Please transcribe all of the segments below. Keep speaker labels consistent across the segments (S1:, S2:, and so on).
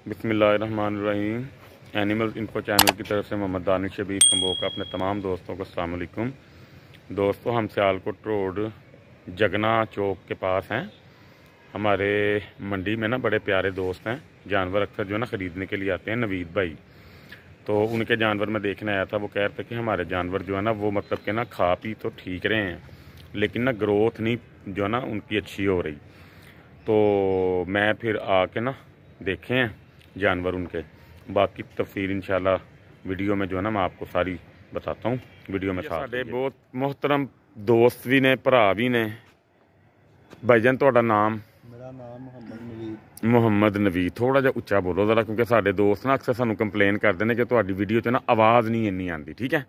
S1: बिस्मिल्लाहिर्रहमानिर्रहीम। Animal info channel की तरफ से मोहम्मद दानिश शबीर कंबो का अपने तमाम दोस्तों को अस्सलाम वालेकुम। दोस्तों, हम सियालकोट रोड जगना चौक के पास हैं। हमारे मंडी में ना बड़े प्यारे दोस्त हैं, जानवर अक्सर जो है ना ख़रीदने के लिए आते हैं, नवीद भाई। तो उनके जानवर मैं देखने आया था। वो कह रहे थे कि हमारे जानवर जो है ना वो मतलब कि ना खा पी तो ठीक रहे हैं, लेकिन ना ग्रोथ नहीं जो है ना उनकी अच्छी हो रही। तो मैं फिर आके ना देखे हैं जानवर उनके। बाकी तफसीर इंशाल्लाह वीडियो में जो है ना मैं आपको सारी बताता हूँ वीडियो में। साढ़े बहुत मोहतरम दोस्त भी ने, भरा भी ने। भाईजान तुहाडा नाम?
S2: मेरा नाम मोहम्मद नवीद।
S1: मोहम्मद नवीद। थोड़ा जिहा उच्चा बोलो ज़रा, क्योंकि साढ़े दोस्त ना अक्सर सानू कंप्लेन करते हैं कि तुहाडी वीडियो 'च ना आवाज़ नहीं इन्नी आती। ठीक है,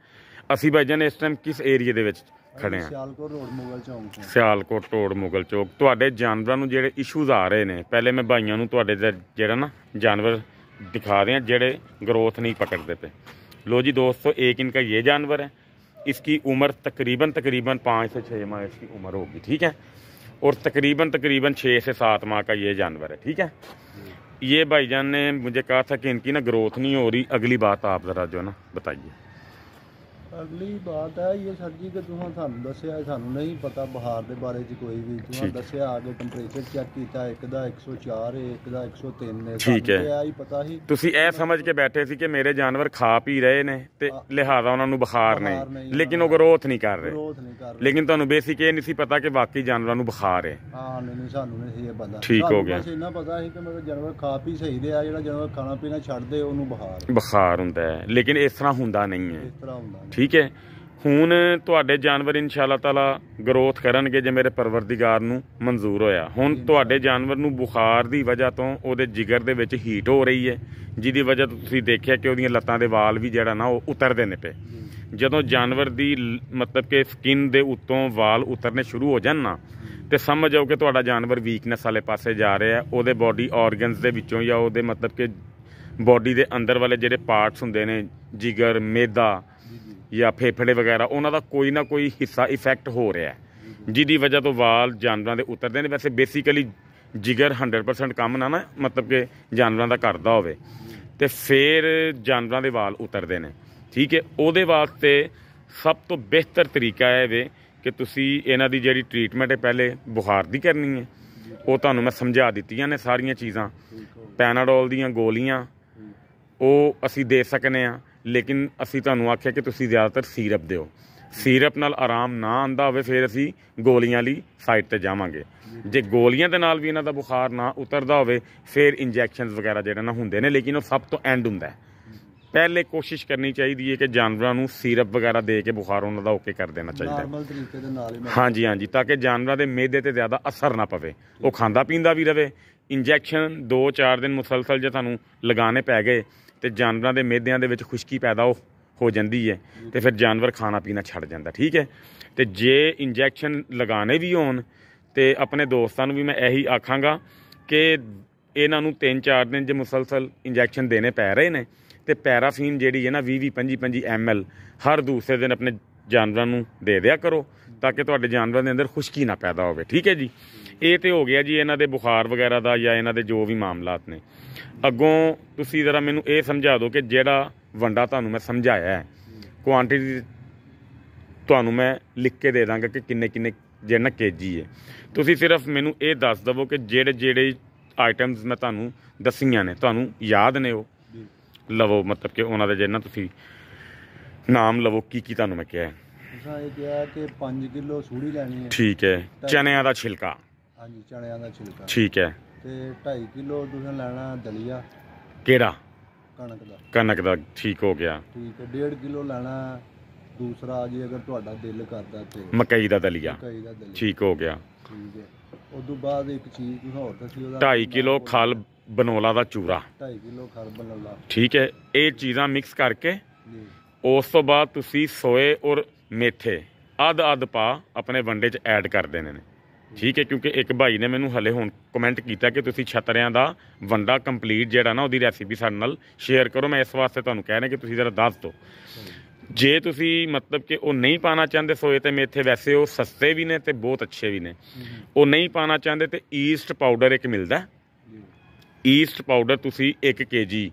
S1: असी भाईजान इस टाइम किस एरिए दे विच खड़े हैं?
S2: सियालकोट रोड मुगल चौक।
S1: सियालकोट रोड मुगल चौक। तुहाडे जानवरां नूं जिहड़े इशूज़ आ रहे ने, पहले मैं भाइयों नूं तुहाडे दा जिहड़ा ना जानवर दिखा रहे हैं जिहड़े ग्रोथ नहीं पकड़ते पे। लो जी दोस्तों, एक इनका ये जानवर है। इसकी उम्र तकरीबन 5 से 6 माह इसकी उम्र होगी। ठीक है, और तकरीबन 6 से 7 माह का ये जानवर है। ठीक है, ये भाईजान ने मुझे कहा था कि इनकी ना ग्रोथ नहीं हो रही। अगली बात आप ज़रा जो है ना बताइए।
S2: अगली बात है ये सर जी कि तुहां सानू दस्सिया, सानू नहीं पता बहार के बारे च कोई भी। तुहां दस्सिया आगे टैंपरेचर चेक किया, एक दा 104 है, एक दा 103 है।
S1: ठीक है,
S2: ही पता ही
S1: ਤੁਸੀਂ ਇਹ ਸਮਝ ਕੇ ਬੈਠੇ ਸੀ ਕਿ ਮੇਰੇ ਜਾਨਵਰ ਖਾ ਪੀ ਰਹੇ ਨੇ ਤੇ ਲਿਹਾਜ਼ਾ ਉਹਨਾਂ ਨੂੰ ਬੁਖਾਰ ਨਹੀਂ, ਲੇਕਿਨ ਉਹ ਗਰੋਥ ਨਹੀਂ ਕਰ ਰਹੇ। ਲੇਕਿਨ ਤੁਹਾਨੂੰ ਬੇਸਿਕ ਇਹ ਨਹੀਂ ਸੀ ਪਤਾ ਕਿ ਵਾਕਈ ਜਾਨਵਰਾਂ ਨੂੰ ਬੁਖਾਰ ਹੈ।
S2: ਹਾਂ, ਨਹੀਂ ਸਾਨੂੰ ਨਹੀਂ ਸੀ ਇਹ ਪਤਾ।
S1: ਠੀਕ ਹੋ ਗਿਆ,
S2: ਬਸ ਇੰਨਾ ਪਤਾ ਸੀ ਕਿ ਮੇਰੇ ਜਾਨਵਰ ਖਾ ਪੀ ਸਹੀ ਰਿਹਾ, ਜਿਹੜਾ ਜਾਨਵਰ ਖਾਣਾ ਪੀਣਾ ਛੱਡ ਦੇ ਉਹਨੂੰ
S1: ਬੁਖਾਰ ਹੁੰਦਾ ਹੈ। ਲੇਕਿਨ ਇਸ ਤਰ੍ਹਾਂ ਹੁੰਦਾ ਨਹੀਂ ਹੈ।
S2: ਇਸ ਤਰ੍ਹਾਂ ਹੁੰਦਾ।
S1: ਠੀਕ ਹੈ, ਹੁਣ ਤੁਹਾਡੇ ਜਾਨਵਰ ਇਨਸ਼ਾਅੱਲਾ ਤਾਲਾ ਗਰੋਥ ਕਰਨਗੇ ਜੇ ਮੇਰੇ ਪਰਵਰਦੀਗਾਰ ਨੂੰ ਮਨਜ਼ੂਰ ਹੋਇਆ। ਹੁਣ ਤੁਹਾਡੇ ਜਾਨਵਰ ਨੂੰ ਬੁਖਾਰ ਦੀ ਵਜ੍ਹਾ ਤੋਂ ਉਹਦੇ ਜਿਗਰ ਦੇ ਵਿੱਚ ਹੀਟ ਹੋ ਰਹੀ ਹੈ, ਜਿਹਦੀ ਵਜ੍ਹਾ ਤੋਂ ਤੁਸੀਂ ਦੇਖਿਆ ਕਿ ਉਹਦੀਆਂ ਲੱਤਾਂ ਦੇ ਵਾਲ ਵੀ ਜਿਹੜਾ ਨਾ ਉਹ ਉਤਰਦੇ ਨੇ ਪਏ। ਜਦੋਂ ਜਾਨਵਰ ਦੀ ਮਤਲਬ ਕਿ ਸਕਿਨ ਦੇ ਉੱਤੋਂ ਵਾਲ ਉਤਰਨੇ ਸ਼ੁਰੂ ਹੋ ਜਾਣ ਨਾ, ਤੇ ਸਮਝ ਜਾਓ ਕਿ ਤੁਹਾਡਾ ਜਾਨਵਰ ਵੀਕਨੈਸ ਵਾਲੇ ਪਾਸੇ ਜਾ ਰਿਹਾ ਹੈ। ਉਹਦੇ ਬੋਡੀ ਆਰਗਨਸ ਦੇ ਵਿੱਚੋਂ ਜਾਂ ਉਹਦੇ ਮਤਲਬ ਕਿ ਬੋਡੀ ਦੇ ਅੰਦਰ ਵਾਲੇ ਜਿਹੜੇ ਪਾਰਟਸ ਹੁੰਦੇ ਨੇ, ਜਿਗਰ, ਮੈਦਾ ਜਾਂ ਫੇਫੜੇ ਵਗੈਰਾ, ਉਹਨਾਂ ਦਾ ਕੋਈ ਨਾ ਕੋਈ ਹਿੱਸਾ ਇਫੈਕਟ ਹੋ ਰਿਹਾ, ਜਿਹਦੀ ਵਜ੍ਹਾ ਤੋਂ ਵਾਲ ਜਾਨਵਰਾਂ ਦੇ ਉਤਰਦੇ ਨੇ। ਵੈਸੇ ਬੇਸਿਕਲੀ ਜਿਗਰ 100% ਕੰਮ ਨਾ ਮਤਲਬ ਕਿ ਜਾਨਵਰਾਂ ਦਾ ਕਰਦਾ ਹੋਵੇ ਤੇ ਫਿਰ ਜਾਨਵਰਾਂ ਦੇ ਵਾਲ ਉਤਰਦੇ ਨੇ। ਠੀਕ ਹੈ, ਉਹਦੇ ਵਾਸਤੇ ਸਭ ਤੋਂ ਬਿਹਤਰ ਤਰੀਕਾ ਇਹ ਵੇ ਕਿ ਤੁਸੀਂ ਇਹਨਾਂ ਦੀ ਜਿਹੜੀ ਟ੍ਰੀਟਮੈਂਟ ਹੈ ਪਹਿਲੇ ਬੁਖਾਰ ਦੀ ਕਰਨੀ ਹੈ। ਉਹ ਤੁਹਾਨੂੰ ਮੈਂ ਸਮਝਾ ਦਿੱਤੀਆਂ ਨੇ ਸਾਰੀਆਂ ਚੀਜ਼ਾਂ। ਪੈਨਾਡੋਲ ਦੀਆਂ ਗੋਲੀਆਂ ਉਹ ਅਸੀਂ ਦੇ ਸਕਨੇ ਹਾਂ, ਲੇਕਿਨ ਅਸੀਂ ਤੁਹਾਨੂੰ ਆਖਿਆ ਕਿ ਤੁਸੀਂ ਜ਼ਿਆਦਾਤਰ ਸੀਰਪ ਦਿਓ। ਸੀਰਪ ਨਾਲ ਆਰਾਮ ਨਾ ਆਉਂਦਾ ਹੋਵੇ ਫਿਰ ਅਸੀਂ ਗੋਲੀਆਂ ਲਈ ਸਾਈਡ 'ਤੇ ਜਾਵਾਂਗੇ। ਜੇ ਗੋਲੀਆਂ ਦੇ ਨਾਲ ਵੀ ਇਹਨਾਂ ਦਾ ਬੁਖਾਰ ਨਾ ਉਤਰਦਾ ਹੋਵੇ ਫਿਰ ਇੰਜੈਕਸ਼ਨਸ ਵਗੈਰਾ ਜਿਹੜਾ ਨਾ ਹੁੰਦੇ ਨੇ, ਲੇਕਿਨ ਉਹ ਸਭ ਤੋਂ ਐਂਡ ਹੁੰਦਾ ਹੈ। ਪਹਿਲੇ ਕੋਸ਼ਿਸ਼ ਕਰਨੀ ਚਾਹੀਦੀ ਹੈ ਕਿ ਜਾਨਵਰਾਂ ਨੂੰ ਸੀਰਪ ਵਗੈਰਾ ਦੇ ਕੇ ਬੁਖਾਰ ਉਹਨਾਂ ਦਾ ਓਕੇ ਕਰ ਦੇਣਾ ਚਾਹੀਦਾ ਹੈ। ਹਾਂਜੀ ਹਾਂਜੀ, ਤਾਂ ਕਿ ਜਾਨਵਰਾਂ ਦੇ ਮਿਹਦੇ 'ਤੇ ਜ਼ਿਆਦਾ ਅਸਰ ਨਾ ਪਵੇ, ਉਹ ਖਾਂਦਾ ਪੀਂਦਾ ਵੀ ਰਵੇ। ਇੰਜੈਕਸ਼ਨ 2-4 ਦਿਨ ਮੁਸਲਸਲ ਜੇ ਤੁਹਾਨੂੰ ਲਗਾਉਣੇ ਪੈ ਗਏ ਤੇ ਜਾਨਵਰਾਂ ਦੇ ਮਿਹਦਿਆਂ ਦੇ ਵਿੱਚ ਖੁਸ਼ਕੀ ਪੈਦਾ ਹੋ ਜਾਂਦੀ ਹੈ ਤੇ ਫਿਰ ਜਾਨਵਰ ਖਾਣਾ ਪੀਣਾ ਛੱਡ ਜਾਂਦਾ। ਠੀਕ ਹੈ, ਤੇ ਜੇ ਇੰਜੈਕਸ਼ਨ ਲਗਾਉਣੇ ਵੀ ਹੋਣ ਤੇ ਆਪਣੇ ਦੋਸਤਾਂ ਨੂੰ ਵੀ ਮੈਂ ਇਹੀ ਆਖਾਂਗਾ ਕਿ ਇਹਨਾਂ ਨੂੰ 3-4 ਦਿਨ ਜੇ ਮੁਸਲਸਲ ਇੰਜੈਕਸ਼ਨ ਦੇਣੇ ਪੈ ਰਹੇ ਨੇ ਤੇ ਪੈਰਾਫੀਨ ਜਿਹੜੀ ਹੈ ਨਾ 20-25 ml ਹਰ ਦੂਸਰੇ ਦਿਨ ਆਪਣੇ ਜਾਨਵਰਾਂ ਨੂੰ ਦੇ ਦਿਆ ਕਰੋ, ਤਾਂ ਕਿ ਤੁਹਾਡੇ ਜਾਨਵਰਾਂ ਦੇ ਅੰਦਰ ਖੁਸ਼ਕੀ ਨਾ ਪੈਦਾ ਹੋਵੇ। ਠੀਕ ਹੈ ਜੀ, ਇਹ ਤੇ ਹੋ ਗਿਆ ਜੀ ਇਹਨਾਂ ਦੇ ਬੁਖਾਰ ਵਗੈਰਾ ਦਾ ਜਾਂ ਇਹਨਾਂ ਦੇ ਜੋ ਵੀ ਮਾਮਲਾਤ ਨੇ। ਅੱਗੋਂ ਤੁਸੀਂ ਜ਼ਰਾ ਮੈਨੂੰ ਇਹ ਸਮਝਾ ਦਿਓ ਕਿ ਜਿਹੜਾ ਵੰਡਾ ਤੁਹਾਨੂੰ ਮੈਂ ਸਮਝਾਇਆ ਹੈ, ਕੁਆਂਟਿਟੀ ਤੁਹਾਨੂੰ ਮੈਂ ਲਿਖ ਕੇ ਦੇ ਦਾਂਗਾ ਕਿ ਕਿੰਨੇ ਜਿਹੜਾ ਕੇਜੀ ਹੈ। ਤੁਸੀਂ ਸਿਰਫ ਮੈਨੂੰ ਇਹ ਦੱਸ ਦੇਵੋ ਕਿ ਜਿਹੜੇ ਆਈਟਮਸ ਮੈਂ ਤੁਹਾਨੂੰ ਦੱਸੀਆਂ ਨੇ ਤੁਹਾਨੂੰ ਯਾਦ ਨੇ, ਉਹ ਲਵੋ। ਮਤਲਬ ਕਿ ਉਹਨਾਂ ਦੇ ਜਿਹੜਾ ਤੁਸੀਂ ਨਾਮ ਲਵੋ ਕੀ ਤੁਹਾਨੂੰ ਮੈਂ ਕਿਹਾ ਹੈ।
S2: ਇਹ ਕਿਹਾ ਕਿ 5 ਕਿਲੋ ਸੂੜੀ ਲੈਣੀ ਹੈ। ਠੀਕ
S1: ਹੈ, ਚਨਿਆਂ ਦਾ ਛਿਲਕਾ।
S2: ਹਾਂਜੀ, ਚਨਿਆਂ ਦਾ ਛਿਲਕਾ।
S1: ਠੀਕ ਹੈ,
S2: ਤੇ 2.5 ਕਿਲੋ ਤੁਸੀਂ ਲੈਣਾ ਦਲੀਆ।
S1: ਕਿਹੜਾ?
S2: ਕਣਕ ਦਾ।
S1: ਠੀਕ ਹੋ ਗਿਆ।
S2: ਠੀਕ ਹੈ, 1.5 ਕਿਲੋ ਲੈਣਾ ਦੂਸਰਾ ਜੀ ਅਗਰ ਤੁਹਾਡਾ ਦਿਲ ਕਰਦਾ ਤੇ
S1: ਮਕਈ ਦਾ ਦਲੀਆ। ਠੀਕ ਹੋ ਗਿਆ।
S2: ਠੀਕ ਹੈ, ਉਸ ਤੋਂ ਬਾਅਦ ਇੱਕ ਚੀਜ਼ ਤੁਸੀਂ ਹੋਰ ਦੱਸੀ, ਉਹਦਾ
S1: 2.5 ਕਿਲੋ ਖਲ ਬਨੋਲਾ ਦਾ ਚੂਰਾ।
S2: 2.5 ਕਿਲੋ ਖਲ ਬਨੋਲਾ। ਠੀਕ
S1: ਹੈ, ਇਹ ਚੀਜ਼ਾਂ ਮਿਕਸ ਕਰਕੇ ਉਸ ਤੋਂ ਬਾਅਦ ਤੁਸੀਂ ਸੋਏ ਔਰ ਮੇਥੇ ਅੱਧ ਪਾ ਆਪਣੇ ਵੰਡੇ 'ਚ ਐਡ ਕਰ ਦੇਣੇ ਨੇ। ਠੀਕ ਹੈ, ਕਿਉਂਕਿ ਇੱਕ ਭਾਈ ਨੇ ਮੈਨੂੰ ਹਲੇ ਹੁਣ ਕਮੈਂਟ ਕੀਤਾ ਕਿ ਤੁਸੀਂ ਛਤਰਿਆਂ ਦਾ ਵੰਡਾ ਕੰਪਲੀਟ ਜਿਹੜਾ ਨਾ ਉਹਦੀ ਰੈਸਿਪੀ ਸਾਡੇ ਨਾਲ ਸ਼ੇਅਰ ਕਰੋ। ਮੈਂ ਇਸ ਵਾਸਤੇ ਤੁਹਾਨੂੰ ਕਹਿ ਰਿਹਾ ਕਿ ਤੁਸੀਂ ਜ਼ਰਾ ਦੱਸ ਦਿਓ। ਜੇ ਤੁਸੀਂ ਮਤਲਬ ਕਿ ਉਹ ਨਹੀਂ ਪਾਣਾ ਚਾਹੁੰਦੇ ਸੋਏ ਤੇ ਮੇਥੇ, ਵੈਸੇ ਉਹ ਸਸਤੇ ਵੀ ਨੇ ਤੇ ਬਹੁਤ ਅੱਛੇ ਵੀ ਨੇ, ਉਹ ਨਹੀਂ ਪਾਣਾ ਚਾਹੁੰਦੇ ਤੇ ਈਸਟ ਪਾਊਡਰ ਇੱਕ ਮਿਲਦਾ, ईस्ट पाउडर तुसी 1 kg,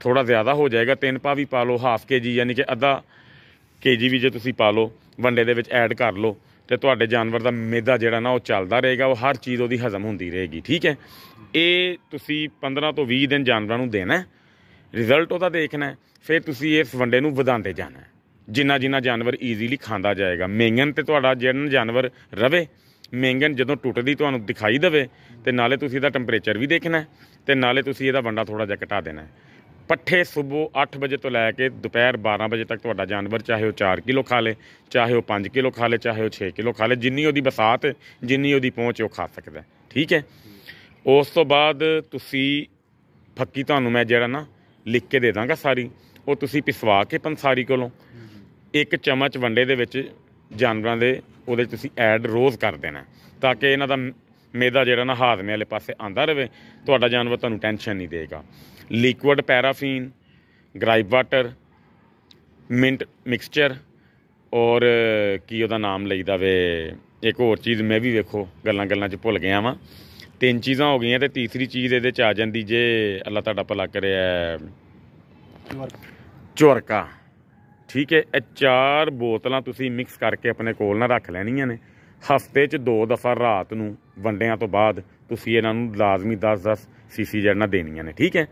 S1: थोड़ा ज़्यादा हो जाएगा 3 पा भी पा लो, हाफ kg यानी कि आधा kg भी जो तुसी पा लो, वंडे दे विच ऐड कर लो, तो तुहाडे जानवर का मैदा जिहड़ा ना वो चलदा रहेगा, वो हर चीज़ वो हजम होंदी रहेगी। ठीक है, ये तुसी 15 तो 20 दिन जानवरों को देना है, रिजल्ट वो देखना है, फिर तुसी इस वंडे नूं वधांदे जाना है, जिन्ना जिन्ना जानवर ईजीली खांदा जाएगा। मेंगन ते तुहाडा जिहड़ा जानवर रवे, मेंगन जदों टुटदी तुहानूं दिखाई देवे ते नाले तुसी इहदा टैंपरेचर भी देखना है, ते नाले तुसी इहदा वंडा थोड़ा जिहा घटा देना है। पट्ठे सुबह 8 बजे तो लैके दोपहर 12 बजे तक तुहाडा जानवर चाहे वो 4 किलो खा ले, चाहे वो 5 किलो खा ले, चाहे वो 6 किलो खा ले, जिन्नी उहदी बसात जिन्नी उहदी पहुँच वो खा सकदा है। ठीक है, उस तो बाद तुसी फक्की तुहानूं मैं जिहड़ा ना लिख के दे दांगा सारी, वो तुसी पिसवा के पंसारी कोलों 1 चम्मच वंडे दे विच जानवरां दे ਉਹਦੇ ਤੁਸੀਂ ਐਡ ਰੋਜ਼ ਕਰ ਦੇਣਾ, ਤਾਂ ਕਿ ਇਹਨਾਂ ਦਾ ਮੈਦਾ ਜਿਹੜਾ ਨਾ ਹਾਜ਼ਮੇ ਵਾਲੇ ਪਾਸੇ ਆਂਦਾ ਰਹੇ, ਤੁਹਾਡਾ ਜਾਨਵਰ ਤੁਹਾਨੂੰ ਟੈਨਸ਼ਨ ਨਹੀਂ ਦੇਗਾ। ਲਿਕੁਇਡ ਪੈਰਾਫੀਨ, ਗ੍ਰਾਈਪ ਵਾਟਰ, ਮਿੰਟ ਮਿਕਸਚਰ ਔਰ ਕੀ ਉਹਦਾ ਨਾਮ ਲਈਦਾ ਵੇ, ਇੱਕ ਹੋਰ ਚੀਜ਼ ਮੈਂ ਵੀ ਵੇਖੋ ਗੱਲਾਂ 'ਚ ਭੁੱਲ ਗਿਆ ਵਾਂ। 3 ਚੀਜ਼ਾਂ ਹੋ ਗਈਆਂ ਤੇ ਤੀਸਰੀ ਚੀਜ਼ ਇਹਦੇ 'ਚ ਆ ਜਾਂਦੀ ਜੇ ਅੱਲਾ ਤੁਹਾਡਾ ਭਲਾ ਕਰਿਆ, ਚੁਰਕਾ। ठीक है, ये 4 बोतलां तुसी मिक्स करके अपने कोल ना रख लैनियां ने। हफ्ते च 2 दफ़ा रात नूं वंडियां तो बाद तुसी इन्हां नूं लाजमी 10-10 सीसी जड़ना देनियां ने। ठीक है,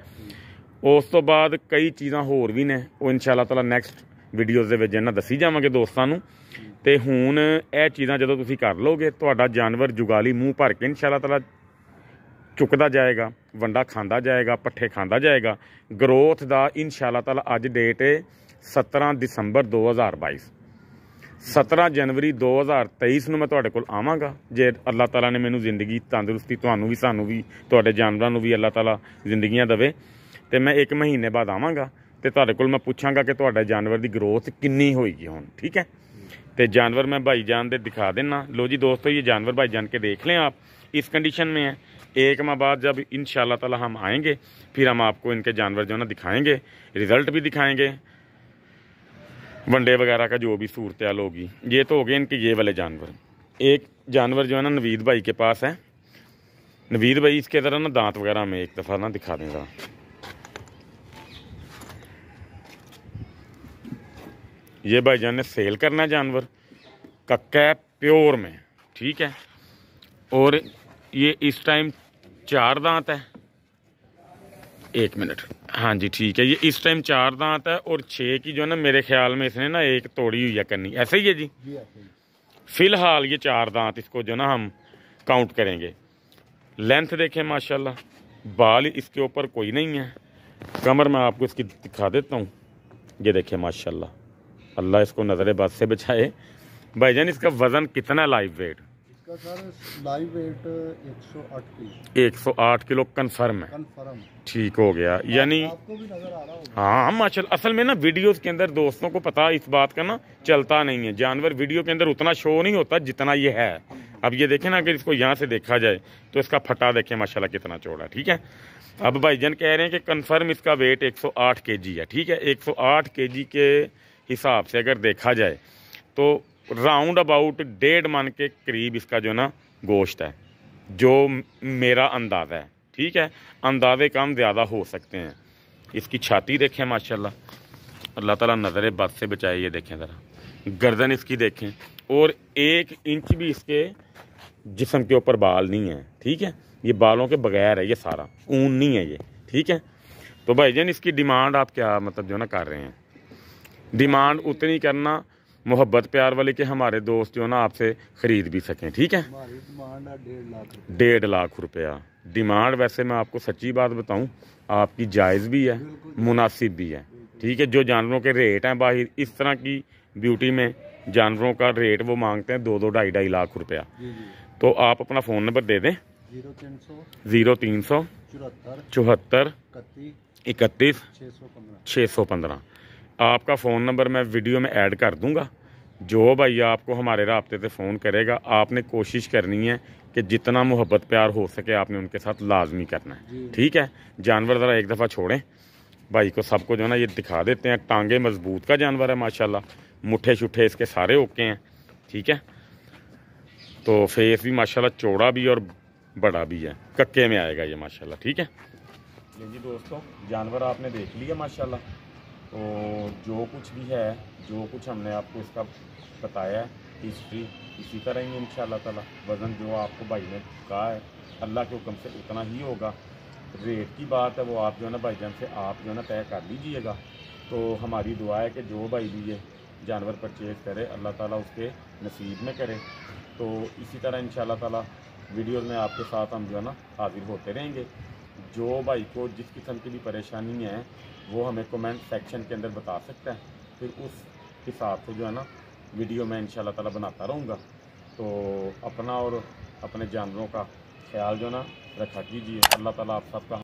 S1: उस तो बाद कई चीज़ां होर भी ने, वो इंशाअल्लाह ताला नैक्सट वीडियोज़ दे विच इन्हां दसी जावांगे दोस्तां नूं। ते हुण ये चीज़ां जदों तुसी कर लोगे, तुहाडा जानवर जुगाली मूँह भर के इंशाअल्लाह ताला चुकदा जाएगा, वंडा खांदा जाएगा, पट्ठे खांदा जाएगा। ग्रोथ दा इंशाअल्लाह ताला अज डेट 17 दिसंबर 2022, 17 जनवरी 2023 ਨੂੰ ਮੈਂ ਤੁਹਾਡੇ ਕੋਲ ਆਵਾਂਗਾ, ਜੇ ਅੱਲਾਹ ਤਾਲਾ ਨੇ ਮੈਨੂੰ ਜ਼ਿੰਦਗੀ ਤੰਦਰੁਸਤੀ, ਤੁਹਾਨੂੰ ਵੀ ਸਾਨੂੰ ਵੀ ਤੁਹਾਡੇ ਜਾਨਵਰਾਂ ਨੂੰ ਵੀ ਅੱਲਾਹ ਤਾਲਾ ਜ਼ਿੰਦਗੀਆਂ ਦੇਵੇ, ਤੇ ਮੈਂ 1 ਮਹੀਨੇ ਬਾਅਦ ਆਵਾਂਗਾ ਤੇ ਤੁਹਾਡੇ ਕੋਲ ਮੈਂ ਪੁੱਛਾਂਗਾ ਕਿ ਤੁਹਾਡੇ ਜਾਨਵਰ ਦੀ ग्रोथ कितनी होगी ਹੁਣ। ठीक है, तो जानवर मैं भाईजान दे दिखा देना। लो जी दोस्तों, ये जानवर भाईजान के देख लें आप, इस कंडीशन में है। 1 माह बाद जब इंशाअल्लाह ताला हम आएंगे, फिर हम आपको इनके जानवर जो है ना दिखाएंगे, रिज़ल्ट भी दिखाएंगे, वनडे वगैरह का जो भी सूरत हाल होगी। ये तो हो गए इनके ये वाले जानवर। एक जानवर जो है ना नवीद भाई के पास है, नवीद भाई इसके तरह ना दांत वगैरह में एक दफ़ा ना दिखा देगा। ये भाईजान ने सेल करना है जानवर, कक्का है प्योर में। ठीक है, और ये इस टाइम 4 दांत है, 1 मिनट, हाँ जी ठीक है, ये इस टाइम 4 दांत है और 6 की जो है ना मेरे ख्याल में इसने ना 1 तोड़ी हुई है करनी, ऐसे ही है जी। फिलहाल ये 4 दांत इसको जो ना हम काउंट करेंगे। लेंथ देखें माशाल्लाह, बाल इसके ऊपर कोई नहीं है। कमर मैं आपको इसकी दिखा देता हूँ, ये देखें माशाल्लाह, अल्लाह इसको नज़र बद से बचाए। भाईजान इसका वज़न कितना है लाइव वेट?
S2: इसका sir live wait 108 kilo.
S1: 108 kilo confirm है?
S2: कन्फर्म।
S1: ठीक हो गया, यानी
S2: आपको भी नजर आ रहा होगा।
S1: हाँ माशाल्लाह। असल में ना वीडियोस के अंदर दोस्तों को पता इस बात का ना चलता नहीं है, जानवर वीडियो के अंदर उतना शो नहीं होता जितना ये है। अब ये देखें ना, अगर इसको यहाँ से देखा जाए तो इसका फटा देखें माशाल्लाह कितना चौड़ा। ठीक है, अब भाईजान कह रहे हैं कि कन्फर्म इसका वेट 108 kg है। ठीक है, 108 kg के हिसाब से अगर देखा जाए तो राउंड अबाउट 1.5 मन के करीब इसका जो ना गोश्त है, जो मेरा अंदाज़ा है। ठीक है, अंदाज़े कम ज़्यादा हो सकते हैं। इसकी छाती देखें माशाल्लाह, अल्लाह ताला नज़र बद से बचाए। ये देखें ज़रा, गर्दन इसकी देखें, और 1 इंच भी इसके जिस्म के ऊपर बाल नहीं है। ठीक है, ये बालों के बगैर है, ये सारा ऊन नहीं है ये। ठीक है, तो भाईजान इसकी डिमांड आप क्या मतलब जो ना कर रहे हैं? डिमांड उतनी करना मोहब्बत प्यार वाले के हमारे दोस्त जो ना आपसे ख़रीद भी सकें। ठीक है,
S2: हमारी डिमांड है 1.5 लाख।
S1: 1.5 लाख रुपया डिमांड। वैसे मैं आपको सच्ची बात बताऊं, आपकी जायज़ भी है, मुनासिब भी है। ठीक है, जो जानवरों के रेट हैं बाहर, इस तरह की ब्यूटी में जानवरों का रेट वो मांगते हैं 2-2, 2.5 लाख रुपया। तो आप अपना फ़ोन नंबर दे दें। 0300 74 31 615। आपका फ़ोन नंबर मैं वीडियो में ऐड कर दूंगा। जो भाई आपको हमारे राब्ते से फ़ोन करेगा, आपने कोशिश करनी है कि जितना मोहब्बत प्यार हो सके आपने उनके साथ लाजमी करना है। ठीक है, जानवर ज़रा एक दफ़ा छोड़ें भाई को, सबको जो ना ये दिखा देते हैं। टांगे मजबूत का जानवर है माशाल्लाह, मुट्ठे शुट्ठे इसके सारे ओके हैं। ठीक है, तो फेस भी माशाल्लाह चौड़ा भी और बड़ा भी है, कक्के में आएगा ये माशाल्लाह। ठीक है। ये जी दोस्तों, जानवर आपने देख लिया माशाल्लाह। तो जो कुछ भी है, जो कुछ हमने आपको इसका बताया है हिस्ट्री, इसी तरह ही इंशाल्लाह ताला वज़न जो आपको भाई ने कहा है अल्लाह के हुक्म से उतना ही होगा। रेट की बात है वो आप जो है ना भाईजान से आप जो है ना तय कर लीजिएगा। तो हमारी दुआ है कि जो भाई भी ये जानवर परचेज़ करे अल्लाह ताला उसके नसीब में करे। तो इसी तरह इंशाल्लाह ताला वीडियोज़ में आपके साथ हम जो है ना हाजिर होते रहेंगे। जो भाई को जिस किस्म की भी परेशानी है वो हमें कमेंट सेक्शन के अंदर बता सकता है, फिर उस हिसाब से जो है ना वीडियो मैं इंशाल्लाह ताला बनाता रहूँगा। तो अपना और अपने जानवरों का ख्याल जो ना रखा कीजिए। अल्लाह ताला आप सबका